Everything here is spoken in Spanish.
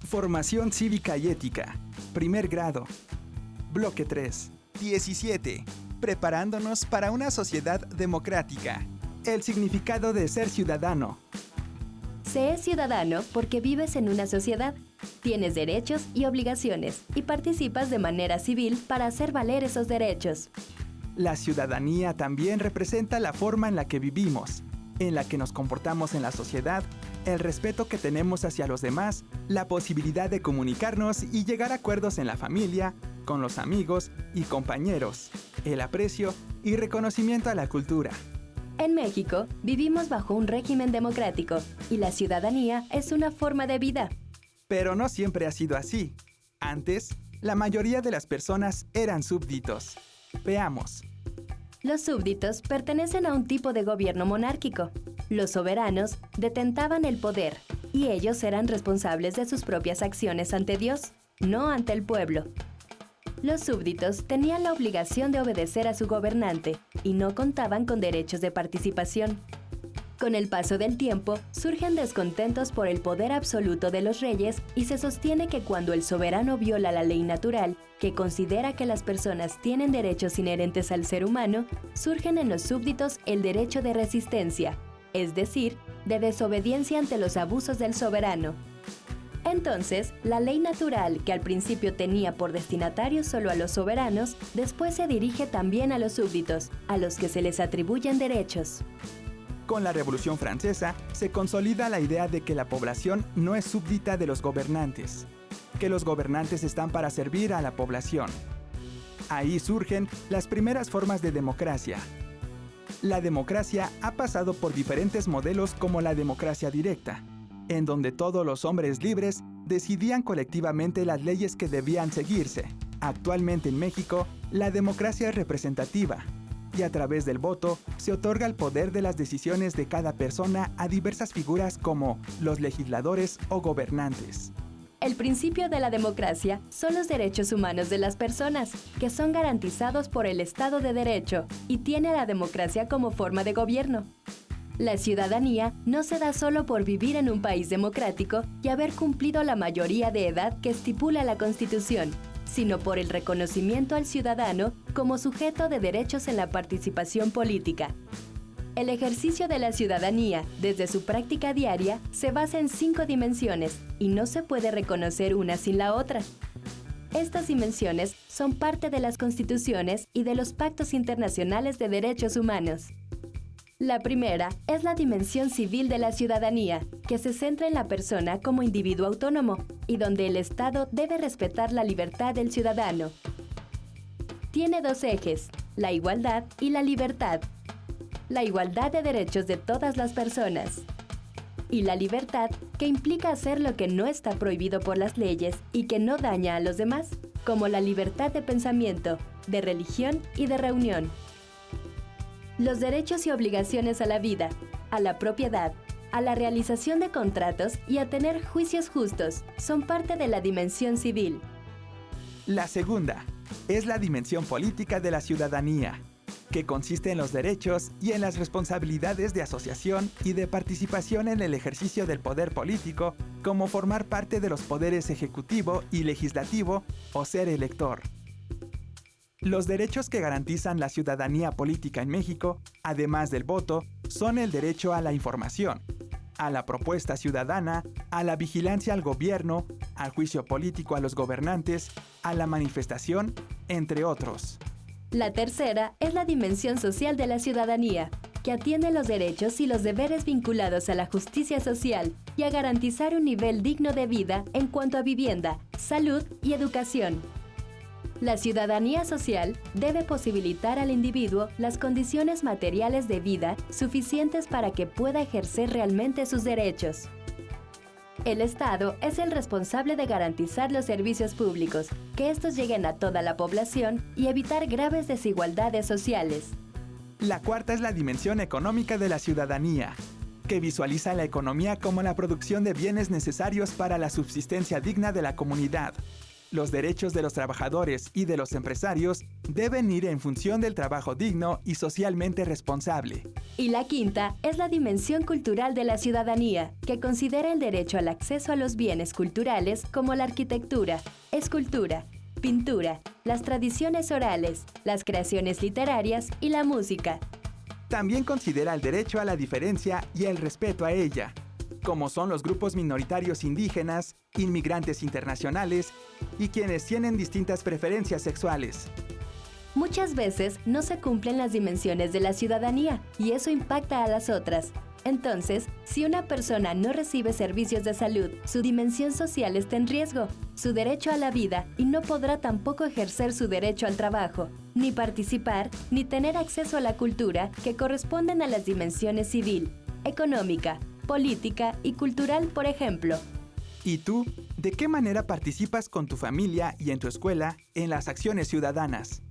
Formación cívica y ética. Primer grado. Bloque 3. 17. Preparándonos para una sociedad democrática. El significado de ser ciudadano. Se es ciudadano porque vives en una sociedad, tienes derechos y obligaciones y participas de manera civil para hacer valer esos derechos. La ciudadanía también representa la forma en la que vivimos, en la que nos comportamos en la sociedad, el respeto que tenemos hacia los demás, la posibilidad de comunicarnos y llegar a acuerdos en la familia, con los amigos y compañeros, el aprecio y reconocimiento a la cultura. En México, vivimos bajo un régimen democrático y la ciudadanía es una forma de vida. Pero no siempre ha sido así. Antes, la mayoría de las personas eran súbditos. Veamos. Los súbditos pertenecen a un tipo de gobierno monárquico. Los soberanos detentaban el poder y ellos eran responsables de sus propias acciones ante Dios, no ante el pueblo. Los súbditos tenían la obligación de obedecer a su gobernante y no contaban con derechos de participación. Con el paso del tiempo, surgen descontentos por el poder absoluto de los reyes y se sostiene que cuando el soberano viola la ley natural, que considera que las personas tienen derechos inherentes al ser humano, surgen en los súbditos el derecho de resistencia, es decir, de desobediencia ante los abusos del soberano. Entonces, la ley natural, que al principio tenía por destinatario solo a los soberanos, después se dirige también a los súbditos, a los que se les atribuyen derechos. Con la Revolución Francesa, se consolida la idea de que la población no es súbdita de los gobernantes, que los gobernantes están para servir a la población. Ahí surgen las primeras formas de democracia. La democracia ha pasado por diferentes modelos como la democracia directa, en donde todos los hombres libres decidían colectivamente las leyes que debían seguirse. Actualmente en México, la democracia es representativa, y a través del voto se otorga el poder de las decisiones de cada persona a diversas figuras como los legisladores o gobernantes. El principio de la democracia son los derechos humanos de las personas, que son garantizados por el Estado de Derecho y tiene a la democracia como forma de gobierno. La ciudadanía no se da solo por vivir en un país democrático y haber cumplido la mayoría de edad que estipula la Constitución, sino por el reconocimiento al ciudadano como sujeto de derechos en la participación política. El ejercicio de la ciudadanía, desde su práctica diaria, se basa en 5 dimensiones y no se puede reconocer una sin la otra. Estas dimensiones son parte de las constituciones y de los pactos internacionales de derechos humanos. La primera es la dimensión civil de la ciudadanía, que se centra en la persona como individuo autónomo y donde el Estado debe respetar la libertad del ciudadano. Tiene 2 ejes, la igualdad y la libertad. La igualdad de derechos de todas las personas. Y la libertad, que implica hacer lo que no está prohibido por las leyes y que no daña a los demás, como la libertad de pensamiento, de religión y de reunión. Los derechos y obligaciones a la vida, a la propiedad, a la realización de contratos y a tener juicios justos son parte de la dimensión civil. La segunda es la dimensión política de la ciudadanía, que consiste en los derechos y en las responsabilidades de asociación y de participación en el ejercicio del poder político, como formar parte de los poderes ejecutivo y legislativo o ser elector. Los derechos que garantizan la ciudadanía política en México, además del voto, son el derecho a la información, a la propuesta ciudadana, a la vigilancia al gobierno, al juicio político a los gobernantes, a la manifestación, entre otros. La tercera es la dimensión social de la ciudadanía, que atiende los derechos y los deberes vinculados a la justicia social y a garantizar un nivel digno de vida en cuanto a vivienda, salud y educación. La ciudadanía social debe posibilitar al individuo las condiciones materiales de vida suficientes para que pueda ejercer realmente sus derechos. El Estado es el responsable de garantizar los servicios públicos, que estos lleguen a toda la población y evitar graves desigualdades sociales. La cuarta es la dimensión económica de la ciudadanía, que visualiza la economía como la producción de bienes necesarios para la subsistencia digna de la comunidad. Los derechos de los trabajadores y de los empresarios deben ir en función del trabajo digno y socialmente responsable. Y la quinta es la dimensión cultural de la ciudadanía, que considera el derecho al acceso a los bienes culturales como la arquitectura, escultura, pintura, las tradiciones orales, las creaciones literarias y la música. También considera el derecho a la diferencia y el respeto a ella, como son los grupos minoritarios indígenas, inmigrantes internacionales y quienes tienen distintas preferencias sexuales. Muchas veces no se cumplen las dimensiones de la ciudadanía y eso impacta a las otras. Entonces, si una persona no recibe servicios de salud, su dimensión social está en riesgo, su derecho a la vida y no podrá tampoco ejercer su derecho al trabajo, ni participar, ni tener acceso a la cultura que corresponden a las dimensiones civil, económica, política y cultural, por ejemplo. ¿Y tú, de qué manera participas con tu familia y en tu escuela en las acciones ciudadanas?